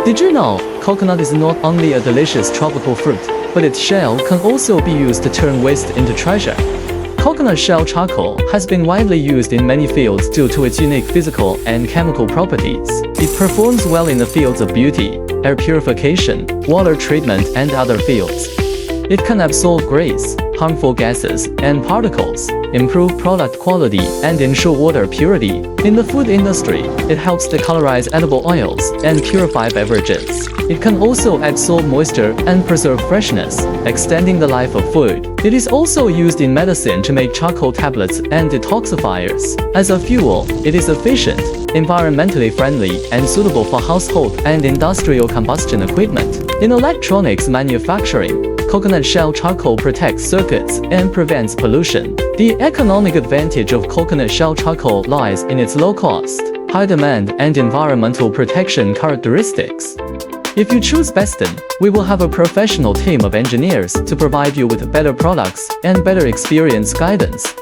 Did you know, coconut is not only a delicious tropical fruit, but its shell can also be used to turn waste into treasure. Coconut shell charcoal has been widely used in many fields due to its unique physical and chemical properties. It performs well in the fields of beauty, air purification, water treatment, and other fields. It can absorb grease, harmful gases, and particles, improve product quality, and ensure water purity. In the food industry, it helps decolorize edible oils and purify beverages. It can also absorb moisture and preserve freshness, extending the life of food. It is also used in medicine to make charcoal tablets and detoxifiers. As a fuel, it is efficient, environmentally friendly, and suitable for household and industrial combustion equipment. In electronics manufacturing, coconut shell charcoal protects circuits and prevents pollution. The economic advantage of coconut shell charcoal lies in its low cost, high demand, and environmental protection characteristics. If you choose Beston, we will have a professional team of engineers to provide you with better products and better experience guidance.